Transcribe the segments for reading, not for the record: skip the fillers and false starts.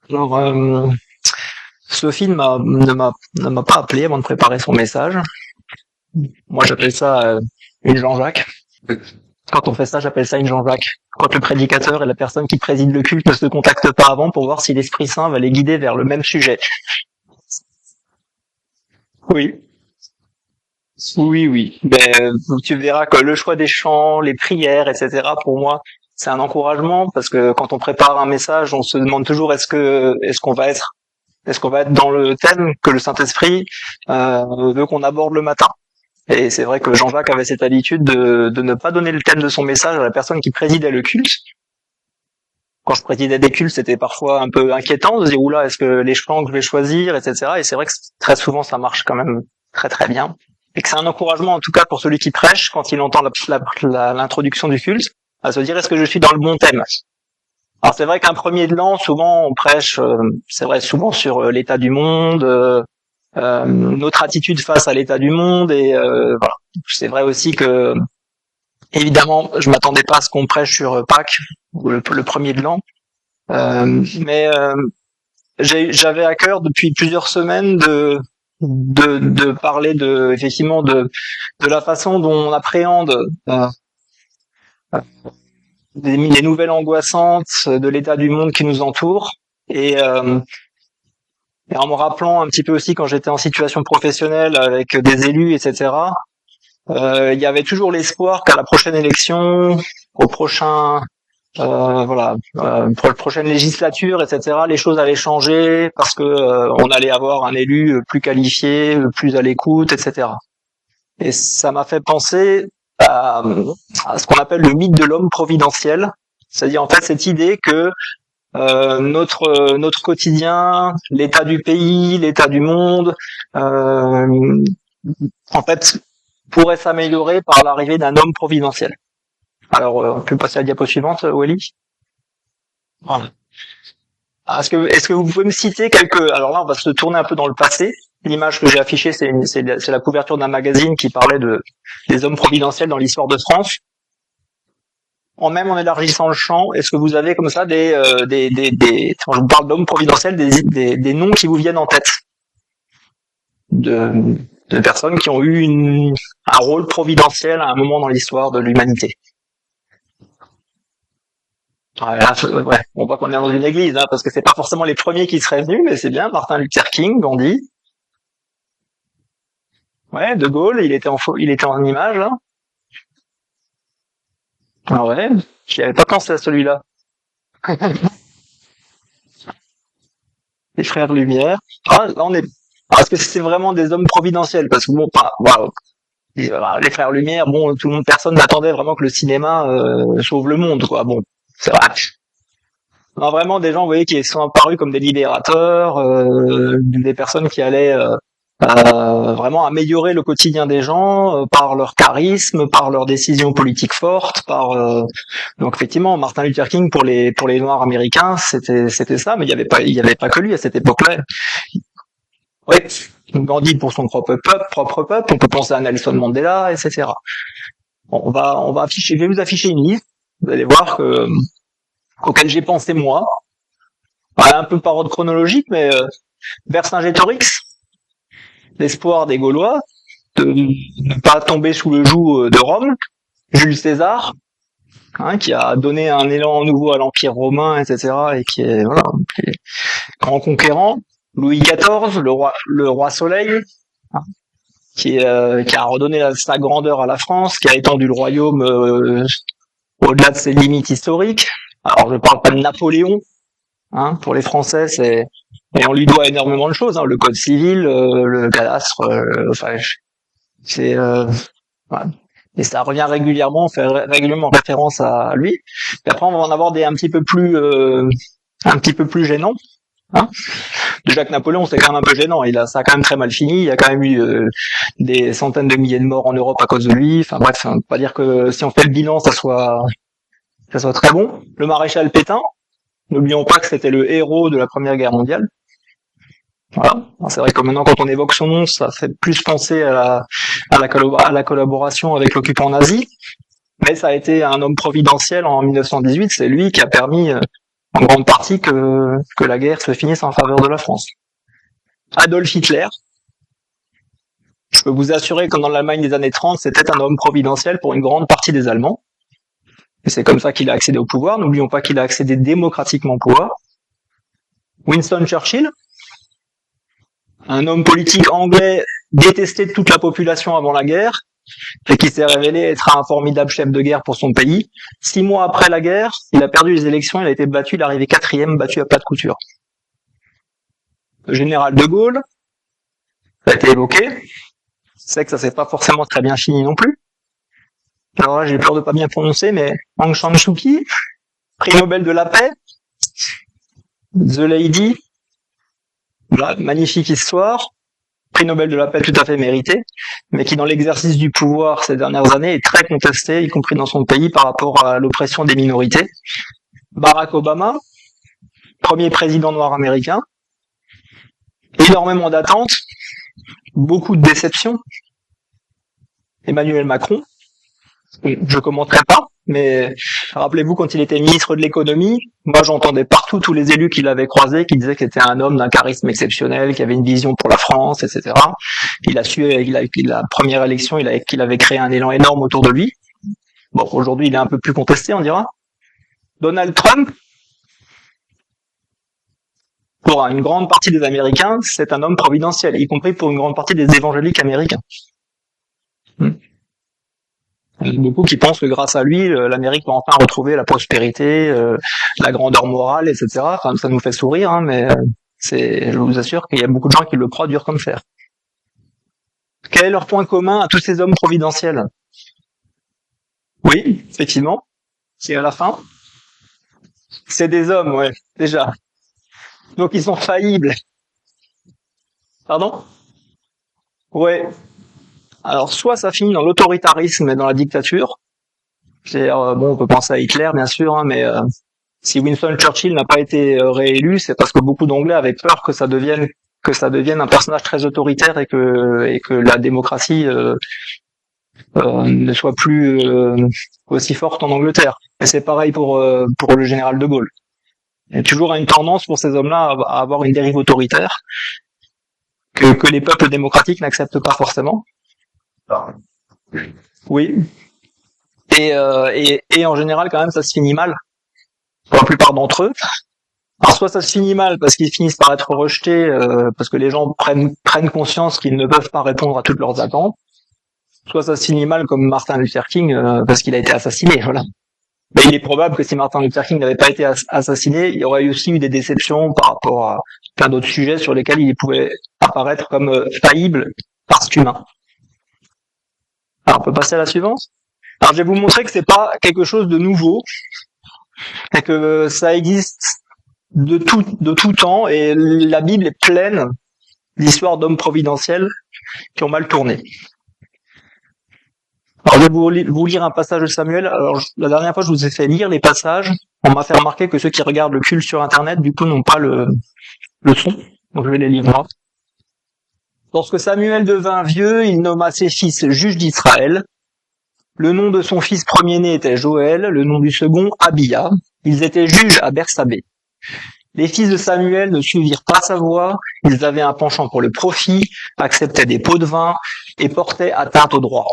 Alors, Sophie ne m'a pas appelé avant de préparer son message. Moi, j'appelle ça une Jean-Jacques. Quand on fait ça, j'appelle ça une Jean-Jacques. Quand le prédicateur et la personne qui préside le culte ne se contactent pas avant pour voir si l'Esprit Saint va les guider vers le même sujet. Oui. Oui, oui. Ben, tu verras que le choix des chants, les prières, etc. pour moi, c'est un encouragement parce que quand on prépare un message, on se demande toujours est-ce qu'on va être dans le thème que le Saint-Esprit veut qu'on aborde le matin. Et c'est vrai que Jean-Jacques avait cette habitude de ne pas donner le thème de son message à la personne qui présidait le culte. Quand je présidais des cultes, c'était parfois un peu inquiétant de se dire oula, est-ce que les chants que je vais choisir, etc. Et c'est vrai que très souvent ça marche quand même très très bien. Et que c'est un encouragement en tout cas pour celui qui prêche quand il entend l'introduction du culte, à se dire est-ce que je suis dans le bon thème. Alors c'est vrai qu'un premier de l'an, souvent on prêche, c'est vrai souvent sur l'état du monde, notre attitude face à l'état du monde et voilà. C'est vrai aussi que évidemment je m'attendais pas à ce qu'on prêche sur Pâques ou le premier de l'an, mais j'avais à cœur depuis plusieurs semaines de parler effectivement de la façon dont on appréhende les nouvelles angoissantes de l'état du monde qui nous entoure et en me rappelant un petit peu aussi quand j'étais en situation professionnelle avec des élus, etc. Il y avait toujours l'espoir qu'à la prochaine élection, au prochain pour la prochaine législature, etc. Les choses allaient changer parce que on allait avoir un élu plus qualifié, plus à l'écoute, etc. Et ça m'a fait penser à ce qu'on appelle le mythe de l'homme providentiel, c'est-à-dire en fait cette idée que notre quotidien, l'état du pays, l'état du monde, en fait, pourrait s'améliorer par l'arrivée d'un homme providentiel. Alors, on peut passer à la diapo suivante, Wally. Voilà. Est-ce que vous pouvez me citer quelques... Alors là, on va se tourner un peu dans le passé. L'image que j'ai affichée, c'est la couverture d'un magazine qui parlait des hommes providentiels dans l'histoire de France. En élargissant le champ, est-ce que vous avez comme ça quand je vous parle d'hommes providentiels, des noms qui vous viennent en tête de personnes qui ont eu un rôle providentiel à un moment dans l'histoire de l'humanité? Ouais, on voit qu'on est dans une église, hein, parce que c'est pas forcément les premiers qui seraient venus, mais c'est bien. Martin Luther King, Gandhi, ouais, De Gaulle, il était en image là. Ah ouais, j'y avais pas pensé à celui-là. Les frères Lumière. Ah, là on est. Est-ce que c'est vraiment des hommes providentiels? Parce que bon, wow. Les frères Lumière, bon, tout le monde, personne n'attendait vraiment que le cinéma sauve le monde, quoi. Bon, c'est vrai. Non, vraiment des gens, vous voyez, qui sont apparus comme des libérateurs, des personnes qui allaient vraiment améliorer le quotidien des gens par leur charisme, par leurs décisions politiques fortes, donc effectivement Martin Luther King pour les Noirs américains c'était ça, mais il y avait pas que lui à cette époque-là. Oui, Gandhi pour son propre peuple, on peut penser à Nelson Mandela, etc. Bon, on va afficher, je vais vous afficher une liste, vous allez voir auquel j'ai pensé moi, un peu par ordre chronologique, mais Vercingétorix, l'espoir des Gaulois, de ne pas tomber sous le joug de Rome, Jules César, qui a donné un élan nouveau à l'Empire romain, etc., et qui est grand conquérant, Louis XIV, le roi Soleil, qui a redonné sa grandeur à la France, qui a étendu le royaume au-delà de ses limites historiques. Alors je parle pas de Napoléon, pour les Français, et on lui doit énormément de choses, le code civil, le cadastre, c'est voilà. Et ça revient régulièrement, on fait régulièrement référence à lui. Et après on va en avoir des un petit peu plus gênants. Déjà que Napoléon c'est quand même un peu gênant, ça a quand même très mal fini, il y a quand même eu des centaines de milliers de morts en Europe à cause de lui. Enfin bref, on peut pas dire que si on fait le bilan ça soit très bon. Le maréchal Pétain, n'oublions pas que c'était le héros de la Première Guerre mondiale. Voilà. C'est vrai que maintenant, quand on évoque son nom, ça fait plus penser à la collaboration avec l'occupant nazi. Mais ça a été un homme providentiel en 1918. C'est lui qui a permis en grande partie que la guerre se finisse en faveur de la France. Adolf Hitler, je peux vous assurer que dans l'Allemagne des années 30, c'était un homme providentiel pour une grande partie des Allemands. Et c'est comme ça qu'il a accédé au pouvoir. N'oublions pas qu'il a accédé démocratiquement au pouvoir. Winston Churchill, un homme politique anglais détesté de toute la population avant la guerre, et qui s'est révélé être un formidable chef de guerre pour son pays. 6 mois après la guerre, il a perdu les élections, il a été battu, il est arrivé 4e, battu à plat de couture. Le général de Gaulle, ça a été évoqué. C'est que ça s'est pas forcément très bien fini non plus. Alors là, j'ai peur de pas bien prononcer, mais Aung San Suu Kyi, prix Nobel de la paix, The Lady, voilà, magnifique histoire, prix Nobel de la paix tout à fait mérité, mais qui dans l'exercice du pouvoir ces dernières années est très contesté, y compris dans son pays, par rapport à l'oppression des minorités. Barack Obama, premier président noir américain, énormément d'attentes, beaucoup de déceptions. Emmanuel Macron, je commenterai pas, mais rappelez-vous quand il était ministre de l'économie, moi j'entendais partout tous les élus qu'il avait croisés qui disaient qu'il était un homme d'un charisme exceptionnel, qui avait une vision pour la France, etc. La première élection, qu'il avait créé un élan énorme autour de lui. Bon, aujourd'hui il est un peu plus contesté, on dira. Donald Trump, pour une grande partie des Américains, c'est un homme providentiel, y compris pour une grande partie des évangéliques américains. Il y a beaucoup qui pensent que grâce à lui, l'Amérique va enfin retrouver la prospérité, la grandeur morale, etc. Enfin, ça nous fait sourire, hein, mais je vous assure qu'il y a beaucoup de gens qui le croient dur comme fer. Quel est leur point commun à tous ces hommes providentiels? Oui, effectivement, c'est à la fin. C'est des hommes, ouais, déjà. Donc ils sont faillibles. Pardon? Ouais. Alors, soit ça finit dans l'autoritarisme et dans la dictature. C'est-à-dire, bon, on peut penser à Hitler, bien sûr, hein, mais si Winston Churchill n'a pas été réélu, c'est parce que beaucoup d'Anglais avaient peur que ça devienne un personnage très autoritaire et que la démocratie ne soit plus aussi forte en Angleterre. Et c'est pareil pour le général de Gaulle. Il y a toujours une tendance pour ces hommes-là à avoir une dérive autoritaire que les peuples démocratiques n'acceptent pas forcément. Oui. Et en général, quand même, ça se finit mal. Pour la plupart d'entre eux. Alors, soit ça se finit mal parce qu'ils finissent par être rejetés, parce que les gens prennent conscience qu'ils ne peuvent pas répondre à toutes leurs attentes. Soit ça se finit mal comme Martin Luther King, parce qu'il a été assassiné, voilà. Mais il est probable que si Martin Luther King n'avait pas été assassiné, il y aurait aussi eu des déceptions par rapport à plein d'autres sujets sur lesquels il pouvait apparaître comme faillible parce qu'humain. Alors, on peut passer à la suivante. Alors, je vais vous montrer que c'est pas quelque chose de nouveau, et que ça existe de tout temps, et la Bible est pleine d'histoires d'hommes providentiels qui ont mal tourné. Alors, je vais vous lire un passage de Samuel. Alors, la dernière fois, je vous ai fait lire les passages. On m'a fait remarquer que ceux qui regardent le culte sur Internet, du coup, n'ont pas le son. Donc, je vais les lire moi. Lorsque Samuel devint vieux, il nomma ses fils juges d'Israël. Le nom de son fils premier-né était Joël, le nom du second Abia. Ils étaient juges à Bersabée. Les fils de Samuel ne suivirent pas sa voie, ils avaient un penchant pour le profit, acceptaient des pots de vin et portaient atteinte au droit.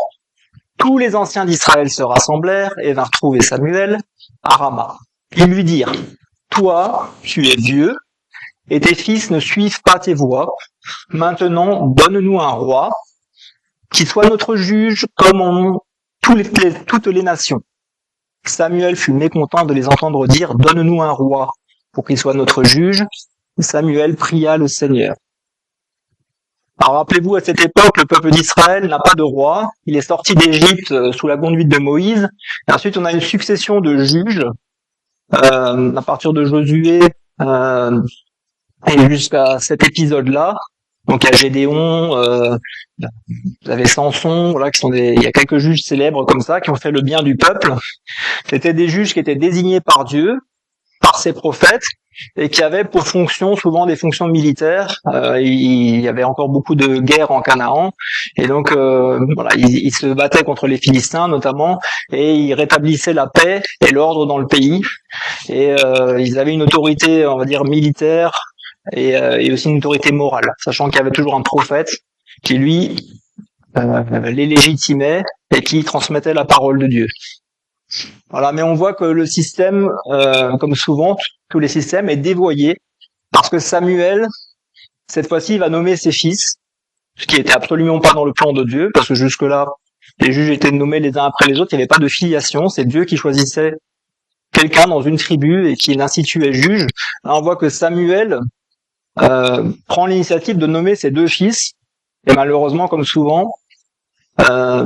Tous les anciens d'Israël se rassemblèrent et vinrent trouver Samuel à Rama. Ils lui dirent, « Toi, tu es vieux, et tes fils ne suivent pas tes voies. Maintenant, donne-nous un roi qui soit notre juge comme en ont toutes les nations. » Samuel fut mécontent de les entendre dire « Donne-nous un roi pour qu'il soit notre juge. » Samuel pria le Seigneur. Alors rappelez-vous, à cette époque, le peuple d'Israël n'a pas de roi. Il est sorti d'Égypte sous la conduite de Moïse. Et ensuite, on a une succession de juges à partir de Josué et jusqu'à cet épisode-là. Donc il y a Gédéon, vous avez Samson, voilà, il y a quelques juges célèbres comme ça qui ont fait le bien du peuple. C'était des juges qui étaient désignés par Dieu par ses prophètes et qui avaient pour fonction souvent des fonctions militaires. Il y avait encore beaucoup de guerres en Canaan et donc voilà, ils se battaient contre les Philistins notamment et ils rétablissaient la paix et l'ordre dans le pays et ils avaient une autorité, on va dire, militaire et aussi une autorité morale, sachant qu'il y avait toujours un prophète qui lui les légitimait et qui transmettait la parole de Dieu. Voilà, mais on voit que le système, comme souvent, tous les systèmes, est dévoyé parce que Samuel, cette fois-ci, va nommer ses fils, ce qui était absolument pas dans le plan de Dieu, parce que jusque-là, les juges étaient nommés les uns après les autres, il n'y avait pas de filiation, c'est Dieu qui choisissait quelqu'un dans une tribu et qui l'instituait juge. Là, on voit que Samuel prend l'initiative de nommer ses deux fils, et malheureusement, comme souvent,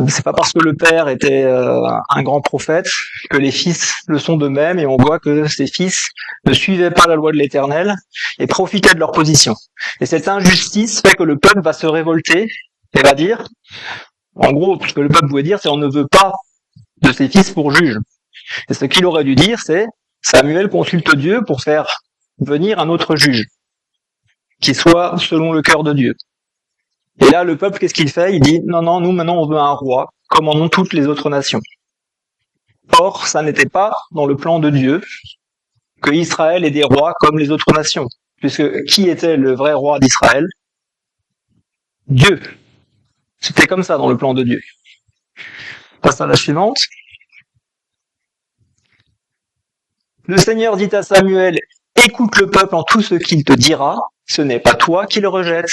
c'est pas parce que le père était un grand prophète que les fils le sont de même, et on voit que ces fils ne suivaient pas la loi de l'Éternel et profitaient de leur position. Et cette injustice fait que le peuple va se révolter et va dire, en gros, ce que le peuple voulait dire, c'est on ne veut pas de ses fils pour juge. Et ce qu'il aurait dû dire, c'est Samuel consulte Dieu pour faire venir un autre juge qui soit selon le cœur de Dieu. Et là, le peuple, qu'est-ce qu'il fait? Il dit, non, nous, maintenant, on veut un roi, comme en ont toutes les autres nations. Or, ça n'était pas dans le plan de Dieu que Israël ait des rois comme les autres nations. Puisque qui était le vrai roi d'Israël? Dieu. C'était comme ça dans le plan de Dieu. On passe à la suivante. Le Seigneur dit à Samuel, écoute le peuple en tout ce qu'il te dira, ce n'est pas toi qui le rejettes,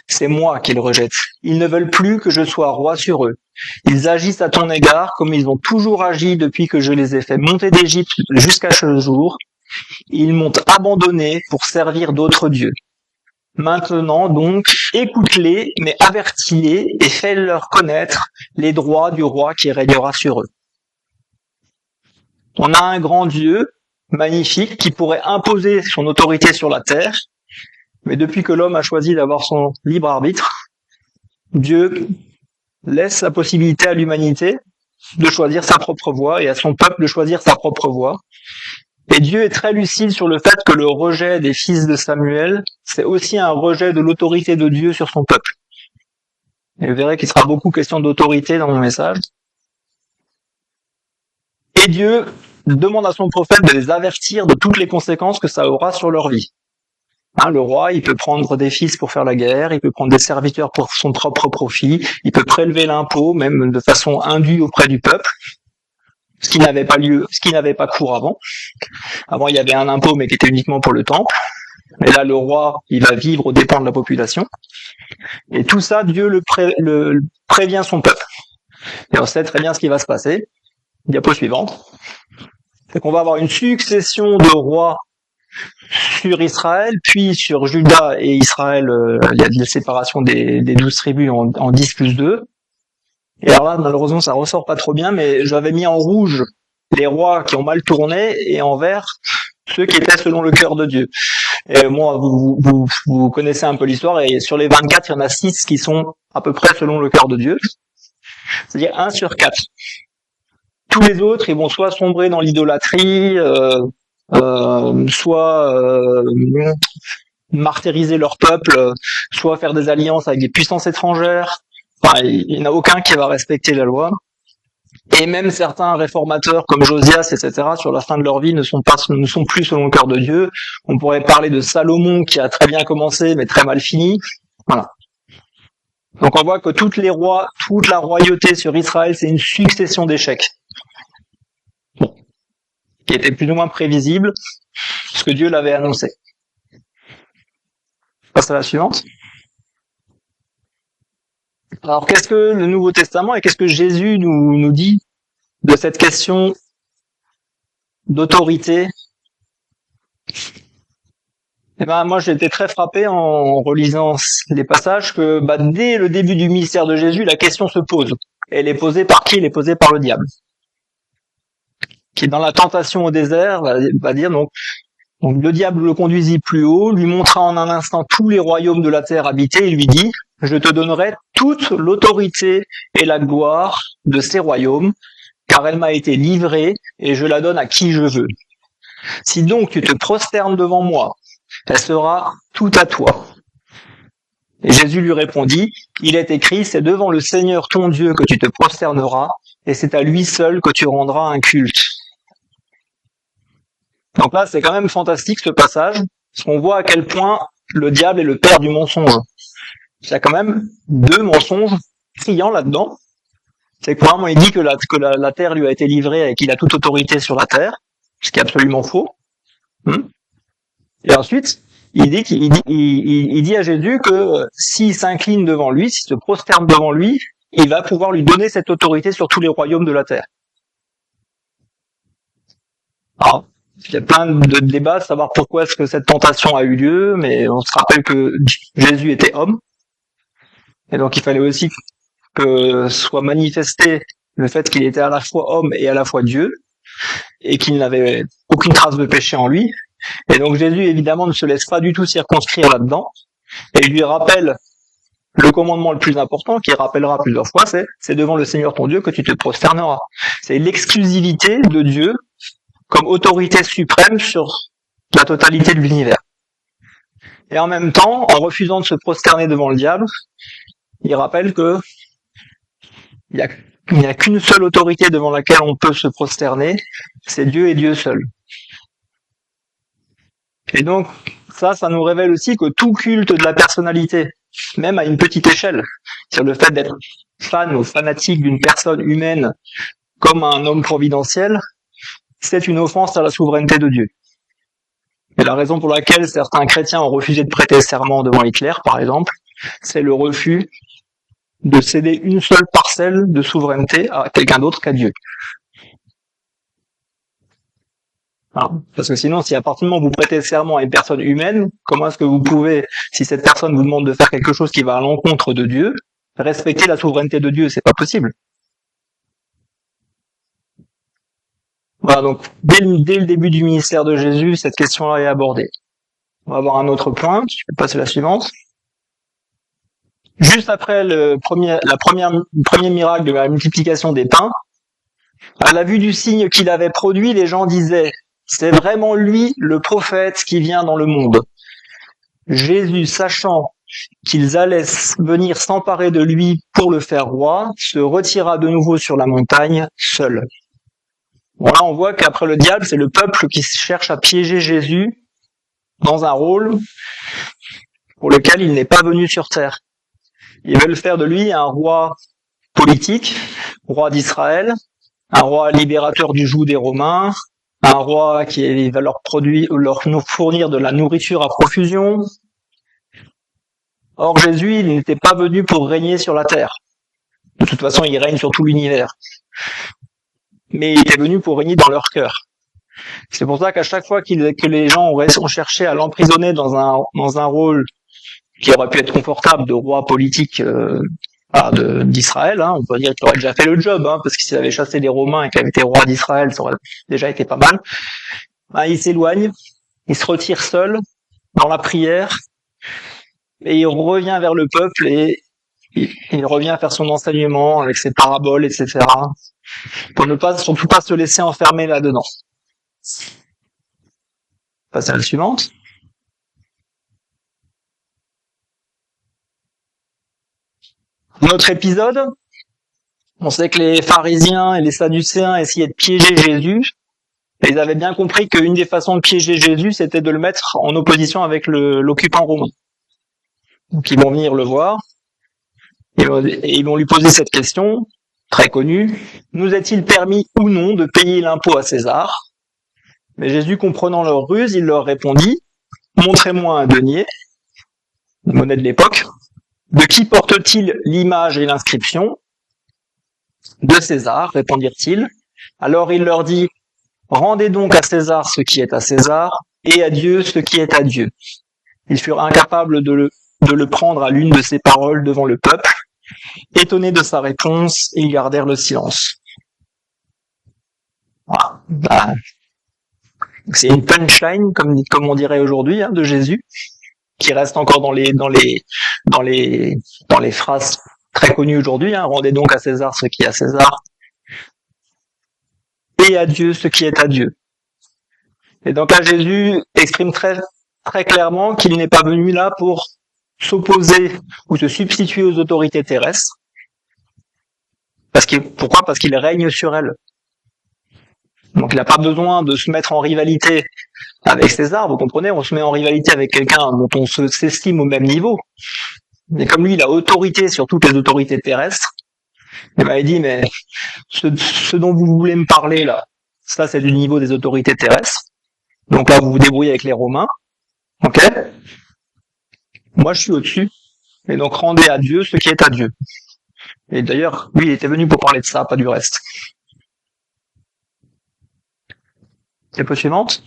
c'est moi qui le rejette. Ils ne veulent plus que je sois roi sur eux. Ils agissent à ton égard comme ils ont toujours agi depuis que je les ai fait monter d'Égypte jusqu'à ce jour. Ils m'ont abandonné pour servir d'autres dieux. Maintenant donc, écoute-les, mais avertis-les et fais-leur connaître les droits du roi qui régnera sur eux. On a un grand Dieu, magnifique, qui pourrait imposer son autorité sur la terre, mais depuis que l'homme a choisi d'avoir son libre arbitre, Dieu laisse la possibilité à l'humanité de choisir sa propre voie et à son peuple de choisir sa propre voie. Et Dieu est très lucide sur le fait que le rejet des fils de Samuel, c'est aussi un rejet de l'autorité de Dieu sur son peuple. Et vous verrez qu'il sera beaucoup question d'autorité dans mon message. Et Dieu demande à son prophète de les avertir de toutes les conséquences que ça aura sur leur vie. Le roi, il peut prendre des fils pour faire la guerre, il peut prendre des serviteurs pour son propre profit, il peut prélever l'impôt, même de façon indue auprès du peuple, ce qui n'avait pas lieu, ce qui n'avait pas cours avant. Avant, il y avait un impôt, mais qui était uniquement pour le temple. Et là, le roi, il va vivre aux dépens de la population. Et tout ça, Dieu le prévient son peuple. Et on sait très bien ce qui va se passer. Diapo suivante. C'est qu'on va avoir une succession de rois sur Israël, puis sur Juda et Israël, il y a de la séparation des 12 tribus en 10 plus 2. Et alors là, malheureusement, ça ressort pas trop bien, mais j'avais mis en rouge les rois qui ont mal tourné et en vert ceux qui étaient selon le cœur de Dieu. Et moi, vous connaissez un peu l'histoire, et sur les 24, il y en a 6 qui sont à peu près selon le cœur de Dieu. C'est-à-dire 1 sur 4. Tous les autres, ils vont soit sombrer dans l'idolâtrie, soit martyriser leur peuple, soit faire des alliances avec des puissances étrangères. Enfin, il n'y en a aucun qui va respecter la loi. Et même certains réformateurs comme Josias, etc., sur la fin de leur vie, ne sont plus selon le cœur de Dieu. On pourrait parler de Salomon qui a très bien commencé mais très mal fini. Voilà. Donc on voit que toute la royauté sur Israël, c'est une succession d'échecs. Bon. Qui était plus ou moins prévisible, parce que Dieu l'avait annoncé. Je passe à la suivante. Alors, qu'est-ce que le Nouveau Testament et qu'est-ce que Jésus nous dit de cette question d'autorité? Eh ben, moi, j'ai été très frappé en relisant les passages que, dès le début du ministère de Jésus, la question se pose. Elle est posée par qui? Elle est posée par le diable. Qui, dans la tentation au désert, va dire, donc, le diable le conduisit plus haut, lui montra en un instant tous les royaumes de la terre habités et lui dit, je te donnerai toute l'autorité et la gloire de ces royaumes, car elle m'a été livrée et je la donne à qui je veux. Si donc tu te prosternes devant moi, elle sera tout à toi. Et Jésus lui répondit, il est écrit, c'est devant le Seigneur ton Dieu que tu te prosterneras, et c'est à lui seul que tu rendras un culte. Donc là, c'est quand même fantastique ce passage, parce qu'on voit à quel point le diable est le père du mensonge. Il y a quand même deux mensonges criants là-dedans. C'est que vraiment, il dit que la terre lui a été livrée et qu'il a toute autorité sur la terre, ce qui est absolument faux. Et ensuite, il dit à Jésus que s'il s'incline devant lui, s'il se prosterne devant lui, il va pouvoir lui donner cette autorité sur tous les royaumes de la terre. Alors, il y a plein de débats, savoir pourquoi est-ce que cette tentation a eu lieu, mais on se rappelle que Jésus était homme, et donc il fallait aussi que soit manifesté le fait qu'il était à la fois homme et à la fois Dieu, et qu'il n'avait aucune trace de péché en lui. Et donc Jésus, évidemment, ne se laisse pas du tout circonscrire là-dedans, et il lui rappelle le commandement le plus important, qu'il rappellera plusieurs fois, c'est devant le Seigneur ton Dieu que tu te prosterneras. C'est l'exclusivité de Dieu comme autorité suprême sur la totalité de l'univers. Et en même temps, en refusant de se prosterner devant le diable, il rappelle que il n'y a qu'une seule autorité devant laquelle on peut se prosterner, c'est Dieu et Dieu seul. Et donc, ça nous révèle aussi que tout culte de la personnalité, même à une petite échelle, c'est-à-dire le fait d'être fan ou fanatique d'une personne humaine comme un homme providentiel, c'est une offense à la souveraineté de Dieu. Et la raison pour laquelle certains chrétiens ont refusé de prêter serment devant Hitler, par exemple, c'est le refus de céder une seule parcelle de souveraineté à quelqu'un d'autre qu'à Dieu. Alors, parce que sinon, si à partir du moment où vous prêtez serment à une personne humaine, comment est-ce que vous pouvez, si cette personne vous demande de faire quelque chose qui va à l'encontre de Dieu, respecter la souveraineté de Dieu? C'est pas possible. Voilà, donc dès le début du ministère de Jésus, cette question-là est abordée. On va voir un autre point, je peux passer la suivante. Juste après le premier miracle de la multiplication des pains, à la vue du signe qu'il avait produit, les gens disaient, c'est vraiment lui le prophète qui vient dans le monde. Jésus, sachant qu'ils allaient venir s'emparer de lui pour le faire roi, se retira de nouveau sur la montagne seul. Bon, là, on voit qu'après le diable, c'est le peuple qui cherche à piéger Jésus dans un rôle pour lequel il n'est pas venu sur terre. Ils veulent faire de lui un roi politique, roi d'Israël, un roi libérateur du joug des Romains, un roi qui va leur fournir de la nourriture à profusion. Or, Jésus, il n'était pas venu pour régner sur la terre. De toute façon, il règne sur tout l'univers. Mais il était venu pour régner dans leur cœur. C'est pour ça qu'à chaque fois que les gens ont cherché à l'emprisonner dans un rôle qui aurait pu être confortable de roi politique d'Israël, on peut dire qu'il aurait déjà fait le job, parce que s'il avait chassé les Romains et qu'il avait été roi d'Israël, ça aurait déjà été pas mal. Il s'éloigne, il se retire seul dans la prière, et il revient vers le peuple et il revient faire son enseignement avec ses paraboles, etc. Pour ne pas, surtout pas se laisser enfermer là-dedans. Passez à la suivante. Notre épisode, on sait que les pharisiens et les sadducéens essayaient de piéger Jésus, et ils avaient bien compris qu'une des façons de piéger Jésus, c'était de le mettre en opposition avec l'occupant romain. Donc ils vont venir le voir, et ils vont lui poser cette question, très connue, nous est-il permis ou non de payer l'impôt à César? Mais Jésus, comprenant leur ruse, il leur répondit, montrez-moi un denier, une monnaie de l'époque. De qui porte-t-il l'image et l'inscription? De César, répondirent-ils. Alors il leur dit, rendez donc à César ce qui est à César, et à Dieu ce qui est à Dieu. Ils furent incapables de le prendre à l'une de ses paroles devant le peuple. Étonnés de sa réponse, ils gardèrent le silence. Voilà. C'est une punchline, comme on dirait aujourd'hui, de Jésus, qui reste encore dans les phrases très connues aujourd'hui. Rendez donc à César ce qui est à César, et à Dieu ce qui est à Dieu. Et donc là, Jésus exprime très, très clairement qu'il n'est pas venu là pour s'opposer ou se substituer aux autorités terrestres. Pourquoi? Parce qu'il règne sur elles. Donc il n'a pas besoin de se mettre en rivalité avec César, vous comprenez, on se met en rivalité avec quelqu'un dont on s'estime au même niveau. Mais comme lui, il a autorité sur toutes les autorités terrestres, il m'a dit, mais ce dont vous voulez me parler là, ça c'est du niveau des autorités terrestres. Donc là, vous vous débrouillez avec les Romains, ok? Moi, je suis au-dessus. Et donc rendez à Dieu ce qui est à Dieu. Et d'ailleurs, lui, il était venu pour parler de ça, pas du reste. Diapo suivante.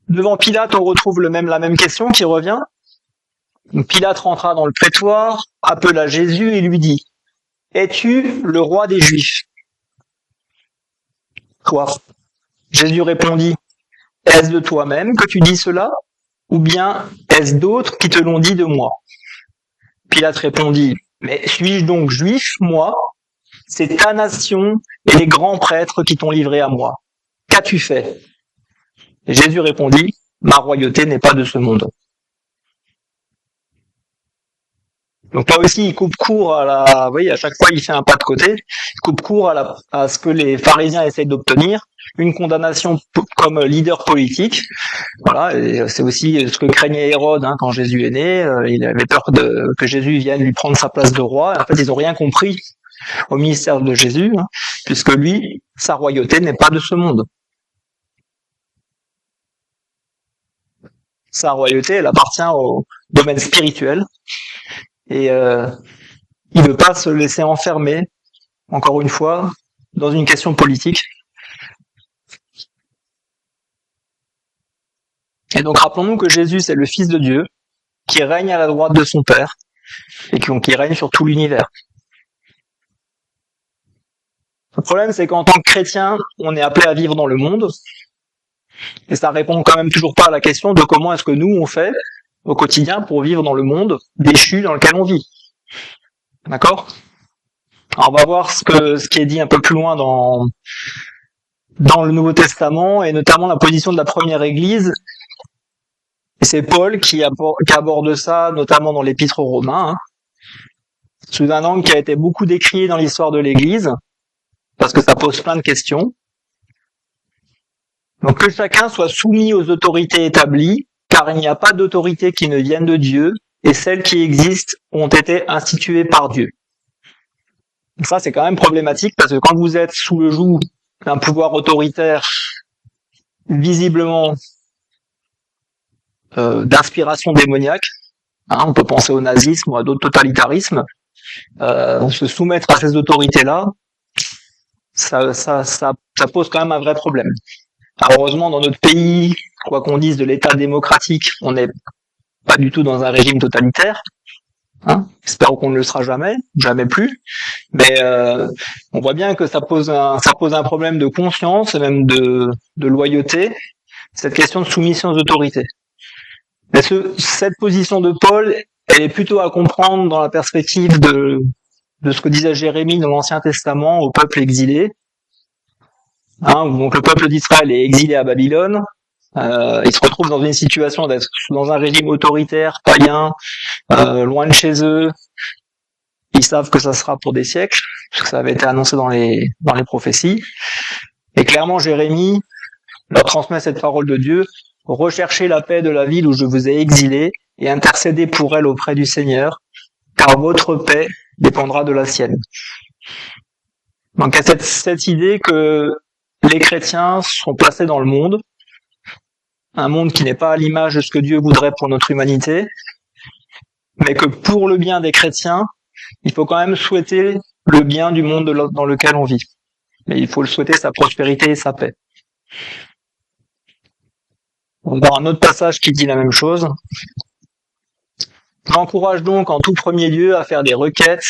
Devant Pilate, on retrouve la même question qui revient. Donc, Pilate rentra dans le prétoire, appela Jésus et lui dit, « Es-tu le roi des Juifs ?» Toi. Jésus répondit, « Est-ce de toi-même que tu dis cela, ou bien est-ce d'autres qui te l'ont dit de moi ?» Pilate répondit, « Mais suis-je donc juif, moi ? C'est ta nation et les grands prêtres qui t'ont livré à moi. Qu'as-tu fait ?» Et Jésus répondit, « Ma royauté n'est pas de ce monde. » Donc là aussi, il coupe court vous voyez, à chaque fois, il fait un pas de côté. Il coupe court à ce que les pharisiens essayent d'obtenir, une condamnation comme leader politique. Voilà, et c'est aussi ce que craignait Hérode quand Jésus est né. Il avait peur que Jésus vienne lui prendre sa place de roi. En fait, ils n'ont rien compris au ministère de Jésus, puisque lui, sa royauté n'est pas de ce monde. Sa royauté, elle appartient au domaine spirituel. Et il ne veut pas se laisser enfermer, encore une fois, dans une question politique. Et donc rappelons-nous que Jésus, c'est le Fils de Dieu, qui règne à la droite de son Père, et qui règne sur tout l'univers. Le problème, c'est qu'en tant que chrétien, on est appelé à vivre dans le monde, et ça répond quand même toujours pas à la question de comment est-ce que nous, on fait au quotidien pour vivre dans le monde déchu dans lequel on vit. D'accord ? Alors on va voir ce qui est dit un peu plus loin dans le Nouveau Testament, et notamment la position de la première Église. Et c'est Paul qui aborde ça, notamment dans l'Épître aux Romains, sous un angle qui a été beaucoup décrié dans l'histoire de l'Église, parce que ça pose plein de questions. Donc que chacun soit soumis aux autorités établies, car il n'y a pas d'autorité qui ne vienne de Dieu, et celles qui existent ont été instituées par Dieu. Donc ça, c'est quand même problématique, parce que quand vous êtes sous le joug d'un pouvoir autoritaire visiblement d'inspiration démoniaque, on peut penser au nazisme ou à d'autres totalitarismes, se soumettre à ces autorités-là, ça pose quand même un vrai problème. Alors, heureusement, dans notre pays, quoi qu'on dise de l'État démocratique, on n'est pas du tout dans un régime totalitaire. Espérons qu'on ne le sera jamais plus. Mais on voit bien que ça pose un problème de conscience et même de loyauté, cette question de soumission aux autorités. Mais cette position de Paul, elle est plutôt à comprendre dans la perspective de ce que disait Jérémie dans l'Ancien Testament au peuple exilé. Donc le peuple d'Israël est exilé à Babylone. Ils se retrouvent dans une situation d'être dans un régime autoritaire, païen, loin de chez eux. Ils savent que ça sera pour des siècles, parce que ça avait été annoncé dans les prophéties. Et clairement, Jérémie leur transmet cette parole de Dieu: recherchez la paix de la ville où je vous ai exilé et intercédez pour elle auprès du Seigneur, car votre paix dépendra de la sienne. Donc il y a cette idée que les chrétiens sont placés dans le monde, un monde qui n'est pas à l'image de ce que Dieu voudrait pour notre humanité, mais que pour le bien des chrétiens, il faut quand même souhaiter le bien du monde dans lequel on vit. Mais il faut le souhaiter, sa prospérité et sa paix. On va voir un autre passage qui dit la même chose. J'encourage donc en tout premier lieu à faire des requêtes,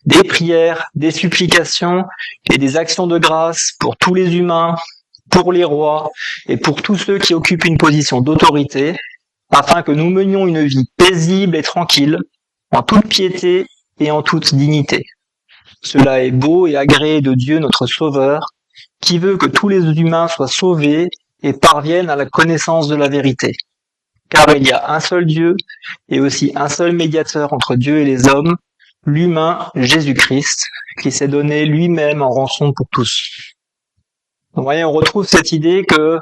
des prières, des supplications et des actions de grâce pour tous les humains, pour les rois et pour tous ceux qui occupent une position d'autorité, afin que nous menions une vie paisible et tranquille, en toute piété et en toute dignité. Cela est beau et agréé de Dieu notre Sauveur, qui veut que tous les humains soient sauvés et parviennent à la connaissance de la vérité. Car il y a un seul Dieu et aussi un seul médiateur entre Dieu et les hommes, l'humain Jésus-Christ, qui s'est donné lui-même en rançon pour tous. Donc, vous voyez, on retrouve cette idée que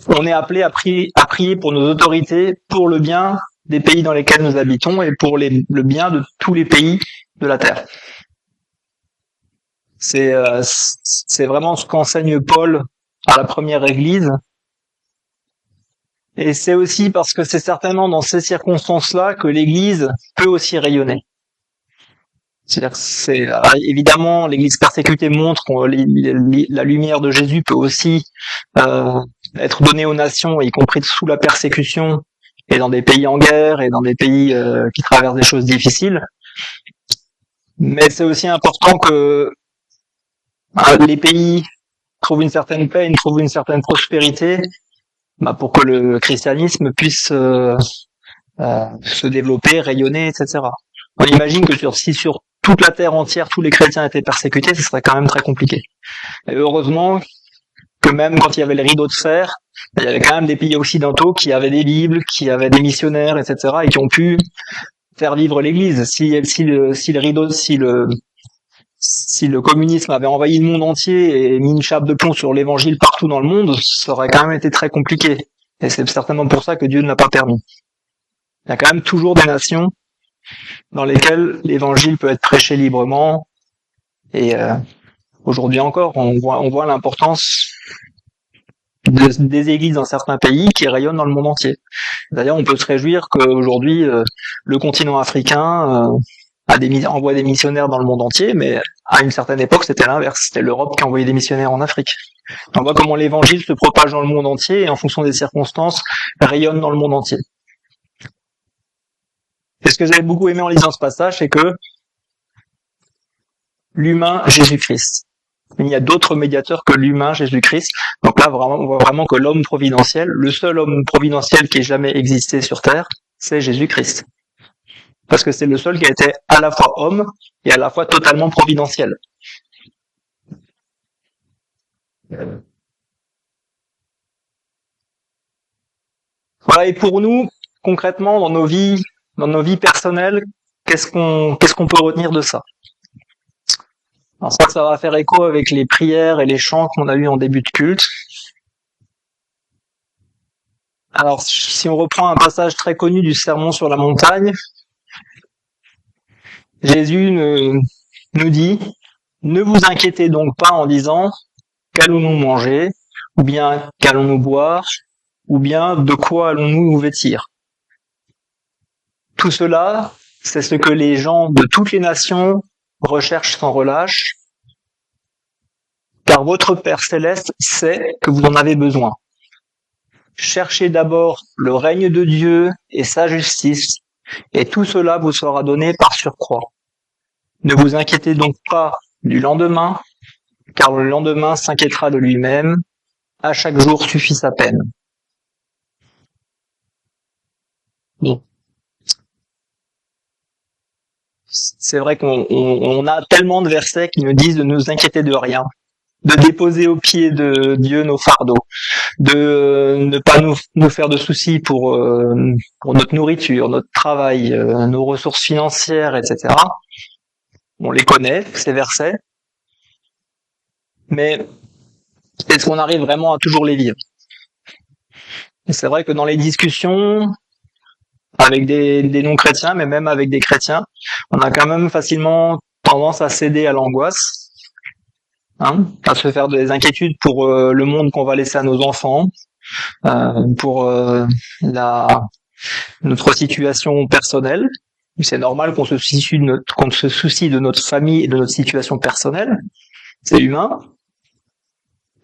on est appelé à prier pour nos autorités, pour le bien des pays dans lesquels nous habitons et pour le bien de tous les pays de la terre. C'est vraiment ce qu'enseigne Paul à la première Église. Et c'est aussi parce que c'est certainement dans ces circonstances-là que l'Église peut aussi rayonner. C'est-à-dire que évidemment, l'Église persécutée montre que la lumière de Jésus peut aussi être donnée aux nations, y compris sous la persécution, et dans des pays en guerre, et dans des pays qui traversent des choses difficiles. Mais c'est aussi important que les pays trouvent une certaine paix, trouvent une certaine prospérité, pour que le christianisme puisse se développer, rayonner, etc. On imagine que si sur toute la terre entière, tous les chrétiens étaient persécutés, ce serait quand même très compliqué. Et heureusement que même quand il y avait les rideaux de fer, il y avait quand même des pays occidentaux qui avaient des Bibles, qui avaient des missionnaires, etc., et qui ont pu faire vivre l'Église. Si le communisme avait envahi le monde entier et mis une chape de plomb sur l'Évangile partout dans le monde, ça aurait quand même été très compliqué. Et c'est certainement pour ça que Dieu ne l'a pas permis. Il y a quand même toujours des nations dans lesquelles l'Évangile peut être prêché librement. Et aujourd'hui encore, on voit l'importance des églises dans certains pays qui rayonnent dans le monde entier. D'ailleurs, on peut se réjouir qu'aujourd'hui, le continent africain envoie des missionnaires dans le monde entier, mais à une certaine époque, c'était l'inverse. C'était l'Europe qui envoyait des missionnaires en Afrique. On voit comment l'Évangile se propage dans le monde entier et en fonction des circonstances, rayonne dans le monde entier. Et ce que j'avais beaucoup aimé en lisant ce passage, c'est que l'humain Jésus-Christ. Il y a d'autres médiateurs que l'humain Jésus-Christ. Donc là, vraiment, on voit vraiment que l'homme providentiel, le seul homme providentiel qui ait jamais existé sur Terre, c'est Jésus-Christ. Parce que c'est le seul qui a été à la fois homme et à la fois totalement providentiel. Voilà, et pour nous, concrètement, dans nos vies personnelles, qu'est-ce qu'on peut retenir de ça? Alors ça va faire écho avec les prières et les chants qu'on a eus en début de culte. Alors, si on reprend un passage très connu du Sermon sur la montagne, Jésus nous dit « Ne vous inquiétez donc pas en disant « Qu'allons-nous manger ?» ou bien « Qu'allons-nous boire ?» ou bien « De quoi allons-nous nous vêtir ?» Tout cela, c'est ce que les gens de toutes les nations recherchent sans relâche, car votre Père Céleste sait que vous en avez besoin. Cherchez d'abord le règne de Dieu et sa justice, et tout cela vous sera donné par surcroît. Ne vous inquiétez donc pas du lendemain, car le lendemain s'inquiétera de lui-même. À chaque jour suffit sa peine. Bon. C'est vrai qu'on a tellement de versets qui nous disent de nous inquiéter de rien, de déposer aux pieds de Dieu nos fardeaux, de ne pas nous faire de soucis pour notre nourriture, notre travail, nos ressources financières, etc. On les connaît, ces versets, mais est-ce qu'on arrive vraiment à toujours les vivre? Et c'est vrai que dans les discussions avec des non-chrétiens, mais même avec des chrétiens, on a quand même facilement tendance à céder à l'angoisse, à se faire des inquiétudes pour le monde qu'on va laisser à nos enfants, pour notre situation personnelle. C'est normal qu'on se soucie de notre famille et de notre situation personnelle. C'est humain.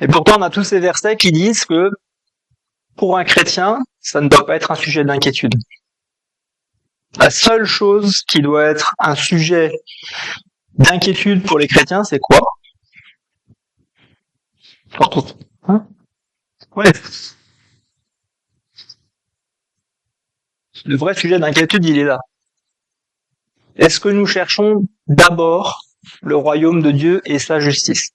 Et pourtant, on a tous ces versets qui disent que pour un chrétien, ça ne doit pas être un sujet d'inquiétude. La seule chose qui doit être un sujet d'inquiétude pour les chrétiens, c'est quoi? Ouais. Le vrai sujet d'inquiétude, il est là. Est-ce que nous cherchons d'abord le royaume de Dieu et sa justice?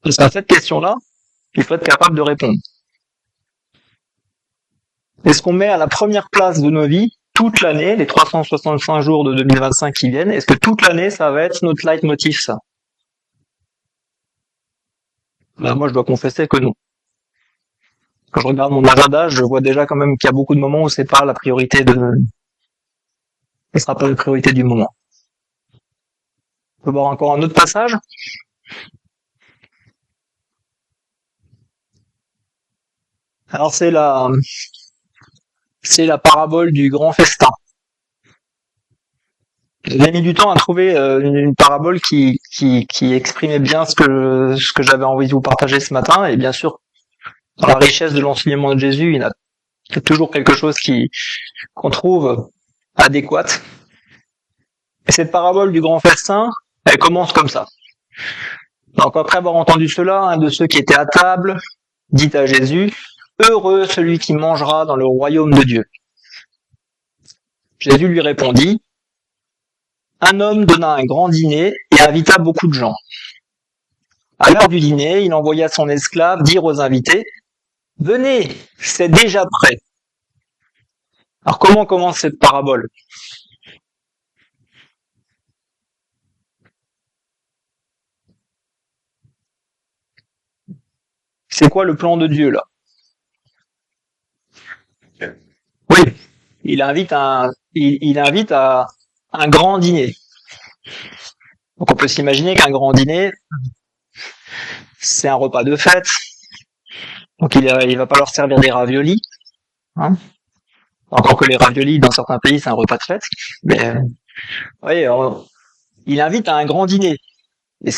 C'est à cette question-là qu'il faut être capable de répondre. Est-ce qu'on met à la première place de nos vies toute l'année, les 365 jours de 2025 qui viennent, est-ce que toute l'année, ça va être notre leitmotiv, ça? Ben, moi, je dois confesser que non. Quand je regarde mon agenda, je vois déjà quand même qu'il y a beaucoup de moments où c'est pas la priorité ce sera pas la priorité du moment. On peut voir encore un autre passage. Alors, c'est la parabole du grand festin. J'ai mis du temps à trouver une parabole qui exprimait bien ce que j'avais envie de vous partager ce matin. Et bien sûr, dans la richesse de l'enseignement de Jésus, il y a toujours quelque chose qu'on trouve adéquate. Et cette parabole du grand festin, elle commence comme ça. Donc après avoir entendu cela, un de ceux qui étaient à table dit à Jésus, « Heureux celui qui mangera dans le royaume de Dieu. » Jésus lui répondit, « Un homme donna un grand dîner et invita beaucoup de gens. À l'heure du dîner, il envoya son esclave dire aux invités, « Venez, c'est déjà prêt. » Alors comment commence cette parabole? C'est quoi le plan de Dieu là? Oui, il invite à un grand dîner. Donc on peut s'imaginer qu'un grand dîner, c'est un repas de fête. Donc il va pas leur servir des raviolis. Hein, encore que les raviolis dans certains pays c'est un repas de fête. Mais oui, il invite à un grand dîner. Et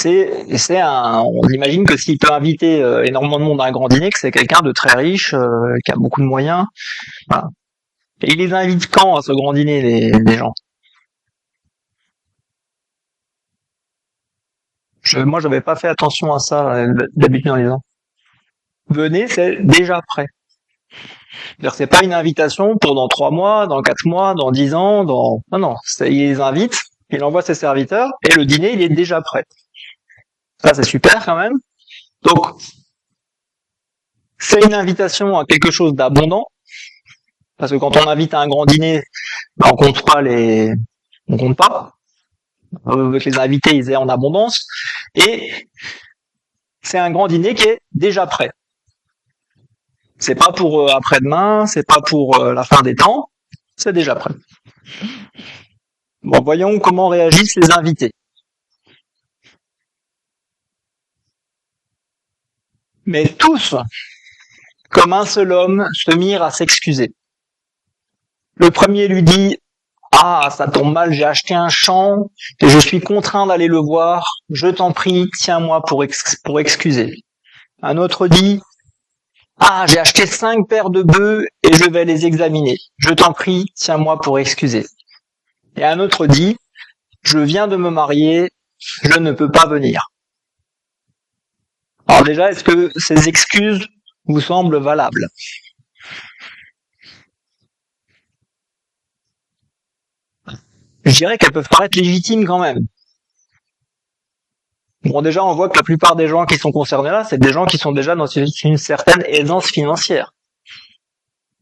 on imagine que s'il peut inviter énormément de monde à un grand dîner, que c'est quelqu'un de très riche, qui a beaucoup de moyens. Voilà. Et il les invite quand à ce grand dîner, les gens? Moi, j'avais pas fait attention à ça d'habitude en lisant. Venez, c'est déjà prêt. C'est-à-dire, c'est pas une invitation pour dans 3 mois, dans 4 mois, dans 10 ans, non, il les invite, il envoie ses serviteurs, et le dîner, il est déjà prêt. Ça, c'est super quand même. Donc, c'est une invitation à quelque chose d'abondant, parce que quand on invite à un grand dîner, on compte pas. On veut que les invités, ils aient en abondance, et c'est un grand dîner qui est déjà prêt. C'est pas pour après-demain, c'est pas pour la fin des temps, c'est déjà prêt. Bon, voyons comment réagissent les invités. Mais tous, comme un seul homme, se mirent à s'excuser. Le premier lui dit, « Ah, ça tombe mal, j'ai acheté un champ et je suis contraint d'aller le voir. Je t'en prie, tiens-moi pour excuser. » Un autre dit, « Ah, j'ai acheté 5 paires de bœufs et je vais les examiner. Je t'en prie, tiens-moi pour excuser. » Et un autre dit, « Je viens de me marier, je ne peux pas venir. » Alors déjà, est-ce que ces excuses vous semblent valables? Je dirais qu'elles peuvent paraître légitimes quand même. Bon, déjà, on voit que la plupart des gens qui sont concernés là, c'est des gens qui sont déjà dans une certaine aisance financière.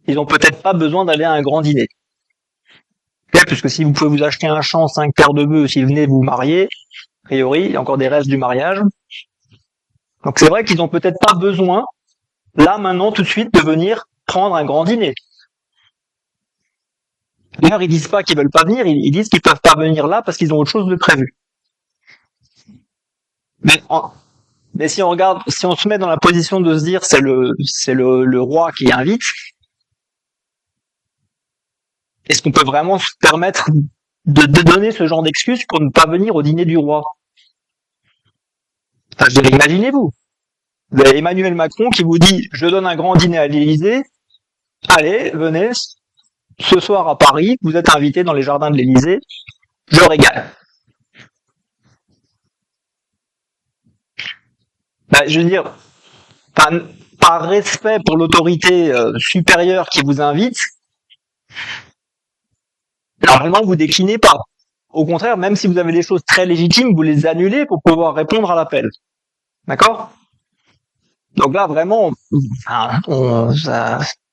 Ils n'ont peut-être pas besoin d'aller à un grand dîner. Puisque si vous pouvez vous acheter un champ, 5 paires de bœufs, si vous venez vous marier, a priori, il y a encore des restes du mariage. Donc c'est vrai qu'ils n'ont peut-être pas besoin, là, maintenant, tout de suite, de venir prendre un grand dîner. D'ailleurs, ils disent pas qu'ils veulent pas venir, ils disent qu'ils peuvent pas venir là parce qu'ils ont autre chose de prévu. Mais si on regarde, si on se met dans la position de se dire c'est le roi qui invite, est-ce qu'on peut vraiment se permettre de donner ce genre d'excuses pour ne pas venir au dîner du roi? Enfin, je dirais, imaginez-vous. Vous avez Emmanuel Macron qui vous dit, je donne un grand dîner à l'Élysée, allez, venez, ce soir à Paris, vous êtes invité dans les jardins de l'Élysée, je régale. Je veux dire, par respect pour l'autorité supérieure qui vous invite, normalement vous déclinez pas. Au contraire, même si vous avez des choses très légitimes, vous les annulez pour pouvoir répondre à l'appel. D'accord? Donc là, vraiment,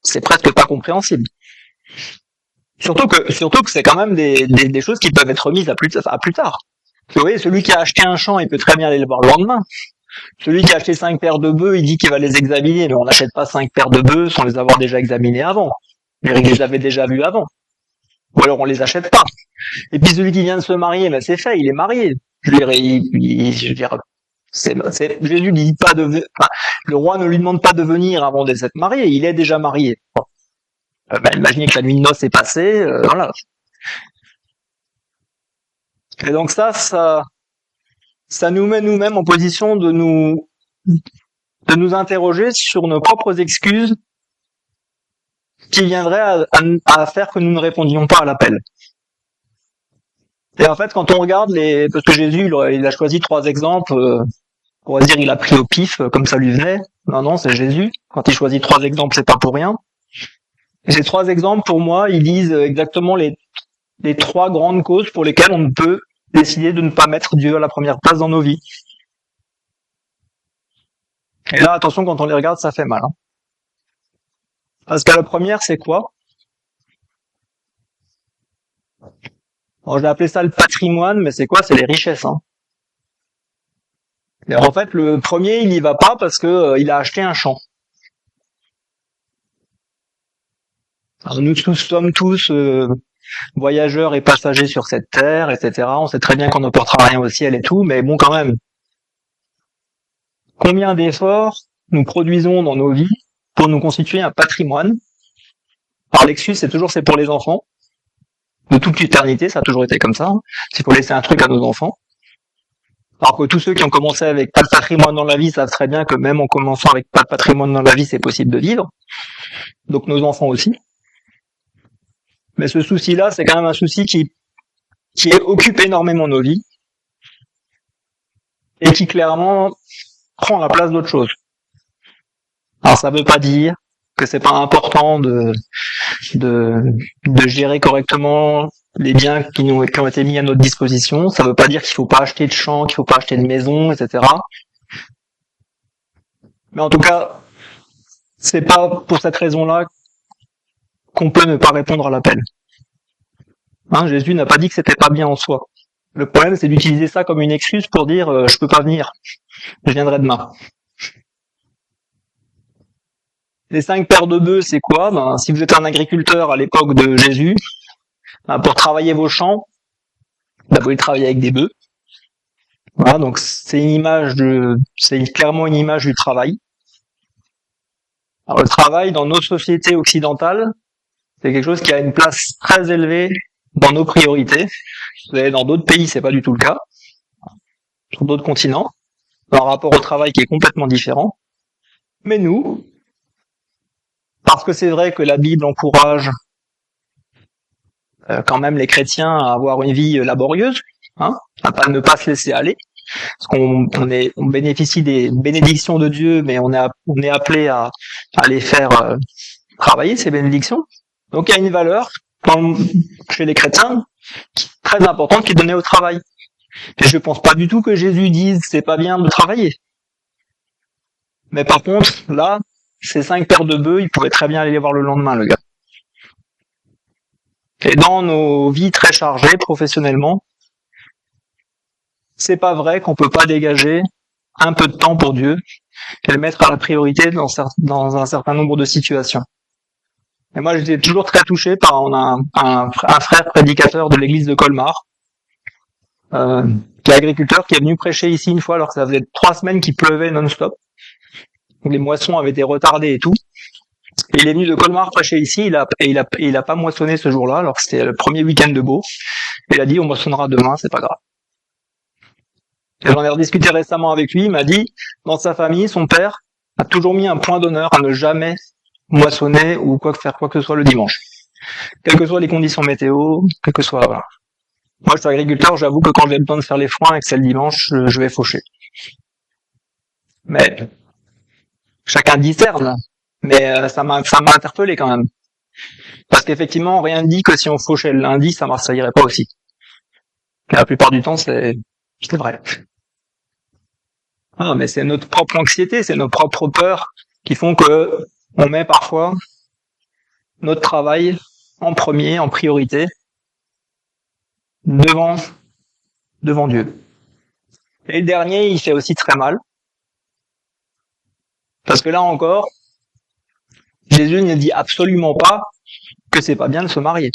c'est presque pas compréhensible. Surtout que c'est quand même des choses qui peuvent être remises à plus tard. Vous voyez, celui qui a acheté un champ, il peut très bien aller le voir le lendemain. Celui qui a acheté 5 paires de bœufs, il dit qu'il va les examiner, mais on n'achète pas 5 paires de bœufs sans les avoir déjà examinés avant. Il les avait déjà vus avant. Ou alors on les achète pas. Et puis celui qui vient de se marier, ben c'est fait, il est marié. Je veux dire, Jésus dit pas le roi ne lui demande pas de venir avant de s'être marié, il est déjà marié. Imaginez que la nuit de noces est passée, voilà. Et donc ça nous met nous-mêmes en position de nous interroger sur nos propres excuses qui viendraient à faire que nous ne répondions pas à l'appel. Et en fait, quand on regarde parce que Jésus, il a choisi 3 exemples, on va dire il a pris au pif, comme ça lui venait. Non, c'est Jésus. Quand il choisit 3 exemples, c'est pas pour rien. Et ces 3 exemples, pour moi, ils disent exactement les 3 grandes causes pour lesquelles on peut décider de ne pas mettre Dieu à la première place dans nos vies. Et là, attention, quand on les regarde, ça fait mal. Hein. Parce que la première, c'est quoi? Alors, je vais appeler ça le patrimoine, mais c'est quoi? C'est les richesses. Hein. Et en fait, le premier, il y va pas parce que il a acheté un champ. Alors, nous sommes tous voyageurs et passagers sur cette terre, etc. On sait très bien qu'on ne portera rien au ciel et tout, mais bon, quand même. Combien d'efforts nous produisons dans nos vies pour nous constituer un patrimoine? Alors l'excuse, c'est pour les enfants. De toute l'éternité, ça a toujours été comme ça. Hein. Il faut laisser un truc à nos enfants. Alors que tous ceux qui ont commencé avec pas de patrimoine dans la vie savent très bien que même en commençant avec pas de patrimoine dans la vie, c'est possible de vivre. Donc nos enfants aussi. Mais ce souci-là, c'est quand même un souci qui occupe énormément nos vies et qui clairement prend la place d'autre chose. Alors ça veut pas dire que c'est pas important de gérer correctement les biens qui ont été mis à notre disposition. Ça veut pas dire qu'il faut pas acheter de champs, qu'il faut pas acheter de maisons, etc. Mais en tout cas, c'est pas pour cette raison-là qu'on peut ne pas répondre à l'appel. Hein, Jésus n'a pas dit que c'était pas bien en soi. Le problème, c'est d'utiliser ça comme une excuse pour dire je peux pas venir, je viendrai demain. Les 5 paires de bœufs, c'est quoi? Si vous êtes un agriculteur à l'époque de Jésus, pour travailler vos champs, vous pouvez travailler avec des bœufs. Voilà, donc c'est clairement une image du travail. Alors le travail dans nos sociétés occidentales, c'est quelque chose qui a une place très élevée dans nos priorités. Vous allez dans d'autres pays, c'est pas du tout le cas. Sur d'autres continents, un rapport au travail qui est complètement différent. Mais nous, parce que c'est vrai que la Bible encourage quand même les chrétiens à avoir une vie laborieuse, hein, à ne pas se laisser aller, parce on bénéficie des bénédictions de Dieu, mais on est appelé à les faire travailler ces bénédictions. Donc il y a une valeur chez les chrétiens très importante qui est donnée au travail. Et je pense pas du tout que Jésus dise c'est pas bien de travailler. Mais par contre, là, ces 5 paires de bœufs, il pourrait très bien aller les voir le lendemain, le gars. Et dans nos vies très chargées professionnellement, c'est pas vrai qu'on peut pas dégager un peu de temps pour Dieu et le mettre à la priorité dans un certain nombre de situations. Et moi, j'étais toujours très touché par un frère prédicateur de l'église de Colmar, qui est agriculteur, qui est venu prêcher ici une fois alors que ça faisait 3 semaines qu'il pleuvait non-stop. Donc les moissons avaient été retardées et tout. Et il est venu de Colmar prêcher ici, il a pas moissonné ce jour-là, alors que c'était le premier week-end de beau. Il a dit, on moissonnera demain, c'est pas grave. Et j'en ai rediscuté récemment avec lui, il m'a dit, dans sa famille, son père a toujours mis un point d'honneur à ne jamais moissonner ou faire quoi que ce soit le dimanche. Quelles que soient les conditions météo, quelles que soient, voilà. Moi, je suis agriculteur, j'avoue que quand j'ai le temps de faire les foins et que c'est le dimanche, je vais faucher. Mais, chacun discerne. Mais ça m'a interpellé quand même. Parce qu'effectivement, rien ne dit que si on fauchait le lundi, ça irait pas aussi. Et la plupart du temps, c'est vrai. Ah, mais c'est notre propre anxiété, c'est nos propres peurs qui font que on met parfois notre travail en premier, en priorité, devant, devant Dieu. Et le dernier, il fait aussi très mal. Parce que là encore, Jésus ne dit absolument pas que c'est pas bien de se marier.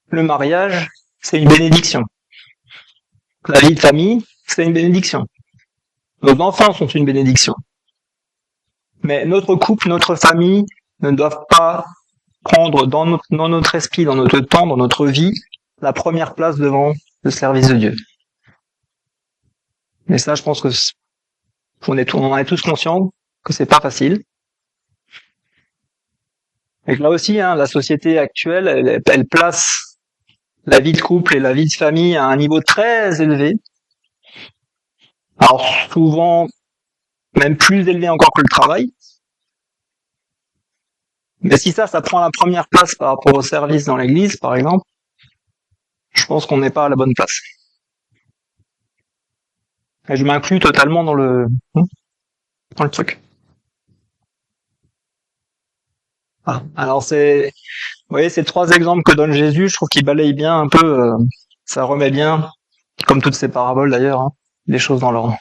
Le mariage, c'est une bénédiction. La vie de famille, c'est une bénédiction. Nos enfants sont une bénédiction. Mais notre couple, notre famille ne doivent pas prendre dans notre esprit, dans notre temps, dans notre vie, la première place devant le service de Dieu. Et ça, je pense que on en est tous conscients que c'est pas facile. Et que là aussi, la société actuelle, elle place la vie de couple et la vie de famille à un niveau très élevé. Alors souvent, même plus élevé encore que le travail. Mais si ça prend la première place par rapport au service dans l'église, par exemple, je pense qu'on n'est pas à la bonne place. Et je m'inclus totalement dans le truc. Ah, alors vous voyez, ces 3 exemples que donne Jésus, je trouve qu'ils balayent bien un peu, ça remet bien, comme toutes ces paraboles d'ailleurs, les choses dans l'ordre.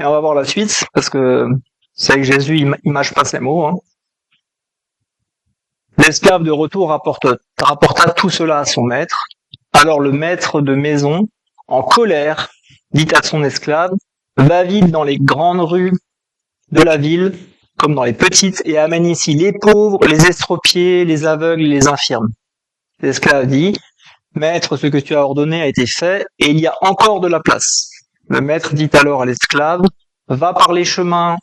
Et on va voir la suite, parce que c'est que Jésus, il mâche pas ses mots. L'esclave de retour rapporta tout cela à son maître. Alors le maître de maison, en colère, dit à son esclave, va vite dans les grandes rues de la ville, comme dans les petites, et amène ici les pauvres, les estropiés, les aveugles et les infirmes. L'esclave dit, maître, ce que tu as ordonné a été fait, et il y a encore de la place. Le maître dit alors à l'esclave, va par les chemins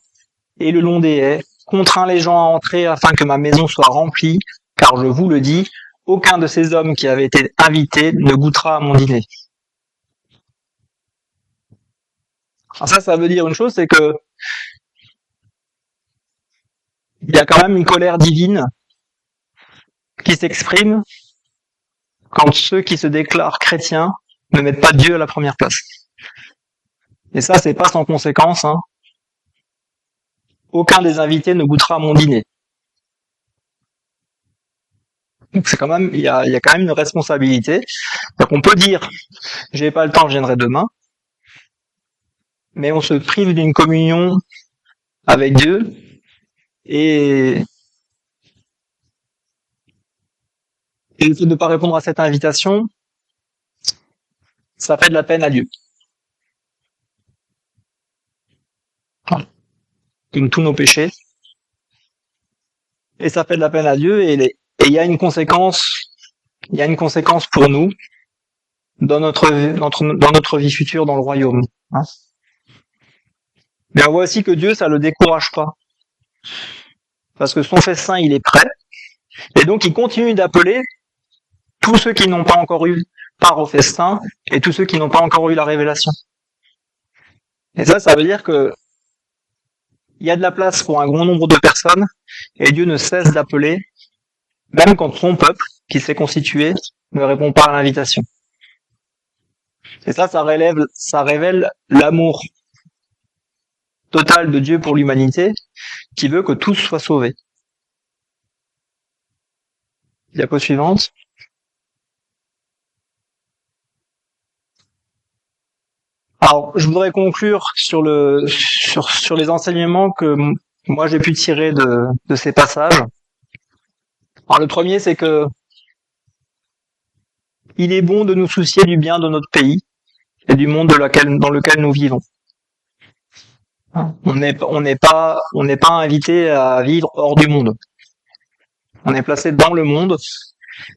et le long des haies, contrains les gens à entrer afin que ma maison soit remplie, car je vous le dis, aucun de ces hommes qui avaient été invités ne goûtera à mon dîner. Alors ça veut dire une chose, c'est que il y a quand même une colère divine qui s'exprime quand ceux qui se déclarent chrétiens ne mettent pas Dieu à la première place. Et ça, c'est pas sans conséquence. Aucun des invités ne goûtera à mon dîner. Donc c'est quand même, il y a quand même une responsabilité. Donc on peut dire, j'ai pas le temps, je viendrai demain. Mais on se prive d'une communion avec Dieu et le fait de ne pas répondre à cette invitation, ça fait de la peine à Dieu. Comme tous nos péchés. Et ça fait de la peine à Dieu et il y a une conséquence pour nous dans notre vie future dans le royaume. Mais on voit aussi que Dieu, ça le décourage pas. Parce que son festin, il est prêt. Et donc, il continue d'appeler tous ceux qui n'ont pas encore eu part au festin et tous ceux qui n'ont pas encore eu la révélation. Et ça veut dire que il y a de la place pour un grand nombre de personnes et Dieu ne cesse d'appeler, même quand son peuple, qui s'est constitué, ne répond pas à l'invitation. Et ça révèle l'amour total de Dieu pour l'humanité, qui veut que tous soient sauvés. Diapo suivante. Alors, je voudrais conclure sur les enseignements que moi j'ai pu tirer de ces passages. Alors, le premier, c'est que il est bon de nous soucier du bien de notre pays et du monde dans lequel nous vivons. On n'est pas invité à vivre hors du monde. On est placé dans le monde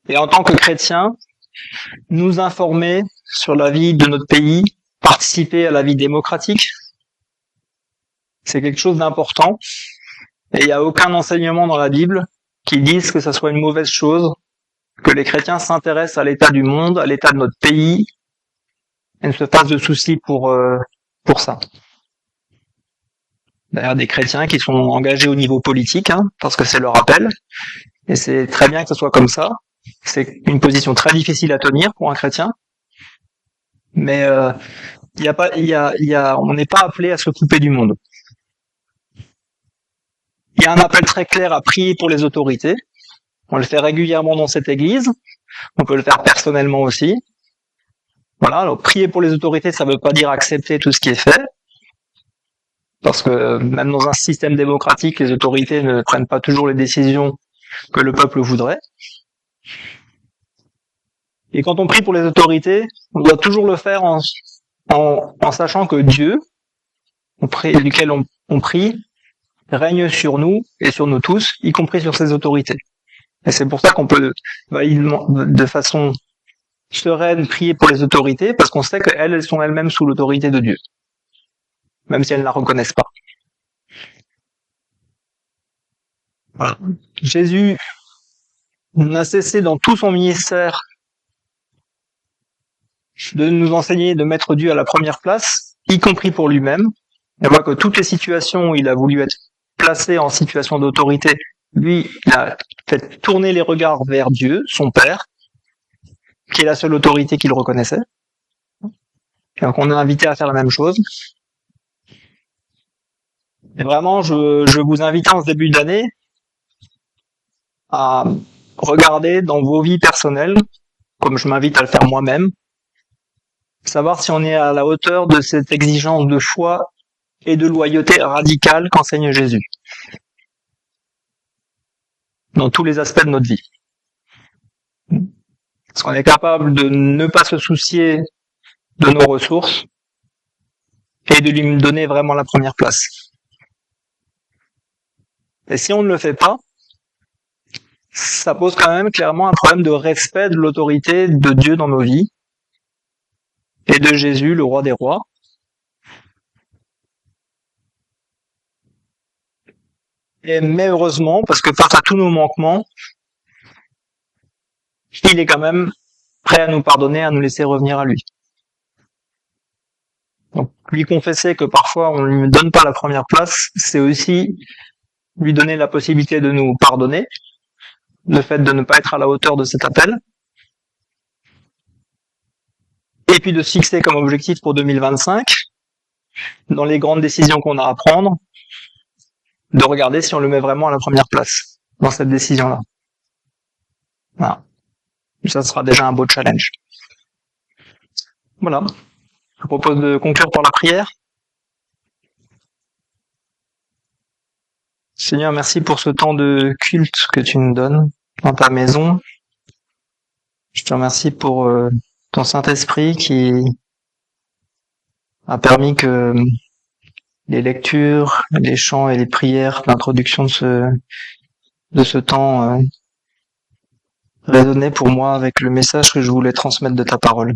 et en tant que chrétien, nous informer sur la vie de notre pays, participer à la vie démocratique, c'est quelque chose d'important. Et il n'y a aucun enseignement dans la Bible qui dise que ça soit une mauvaise chose, que les chrétiens s'intéressent à l'état du monde, à l'état de notre pays, et ne se fassent de soucis pour ça. D'ailleurs, des chrétiens qui sont engagés au niveau politique, parce que c'est leur appel, et c'est très bien que ce soit comme ça. C'est une position très difficile à tenir pour un chrétien, mais Il y a pas, on n'est pas appelé à s'occuper du monde. Il y a un appel très clair à prier pour les autorités. On le fait régulièrement dans cette église. On peut le faire personnellement aussi. Voilà. Alors, prier pour les autorités, ça ne veut pas dire accepter tout ce qui est fait. Parce que même dans un système démocratique, les autorités ne prennent pas toujours les décisions que le peuple voudrait. Et quand on prie pour les autorités, on doit toujours le faire en sachant que Dieu, duquel on prie, règne sur nous et sur nous tous, y compris sur ses autorités. Et c'est pour ça qu'on peut de façon sereine prier pour les autorités, parce qu'on sait qu'elles sont elles-mêmes sous l'autorité de Dieu, même si elles ne la reconnaissent pas. Voilà. Jésus n'a cessé dans tout son ministère de nous enseigner de mettre Dieu à la première place, y compris pour lui-même. Et voit que toutes les situations où il a voulu être placé en situation d'autorité, lui, il a fait tourner les regards vers Dieu, son Père, qui est la seule autorité qu'il reconnaissait. Et donc on est invité à faire la même chose. Et vraiment, je vous invite en ce début d'année à regarder dans vos vies personnelles, comme je m'invite à le faire moi-même, savoir si on est à la hauteur de cette exigence de foi et de loyauté radicale qu'enseigne Jésus dans tous les aspects de notre vie. Est-ce qu'on est capable de ne pas se soucier de nos ressources et de lui donner vraiment la première place? Et si on ne le fait pas, ça pose quand même clairement un problème de respect de l'autorité de Dieu dans nos vies et de Jésus, le roi des rois. Mais heureusement, parce que face à tous nos manquements, il est quand même prêt à nous pardonner, à nous laisser revenir à lui. Donc, lui confesser que parfois on ne lui donne pas la première place, c'est aussi lui donner la possibilité de nous pardonner, le fait de ne pas être à la hauteur de cet appel, et puis de se fixer comme objectif pour 2025, dans les grandes décisions qu'on a à prendre, de regarder si on le met vraiment à la première place dans cette décision-là. Voilà. Ça sera déjà un beau challenge. Voilà. Je vous propose de conclure par la prière. Seigneur, merci pour ce temps de culte que tu nous donnes dans ta maison. Je te remercie pour ton Saint-Esprit qui a permis que les lectures, les chants et les prières d'introduction de ce temps résonnaient pour moi avec le message que je voulais transmettre de ta parole.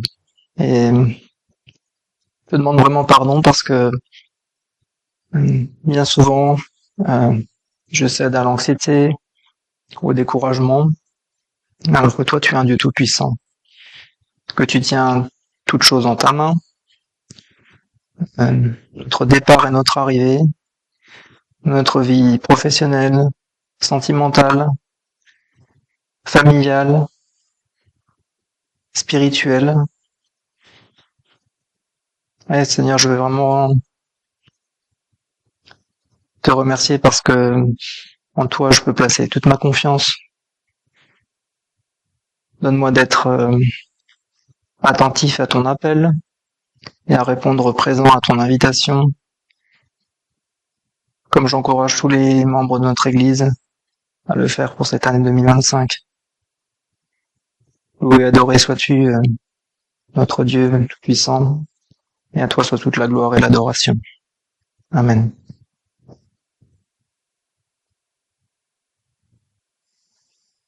Et je te demande vraiment pardon parce que bien souvent je cède à l'anxiété, au découragement, alors que toi tu es un Dieu tout-puissant, que tu tiens toutes choses en ta main, notre départ et notre arrivée, notre vie professionnelle, sentimentale, familiale, spirituelle. Et Seigneur, je veux vraiment te remercier parce que en toi je peux placer toute ma confiance. Donne-moi d'être attentif à ton appel et à répondre présent à ton invitation, comme j'encourage tous les membres de notre Église à le faire pour cette année 2025. Loué et adoré sois-tu, notre Dieu tout-puissant, et à toi soit toute la gloire et l'adoration. Amen.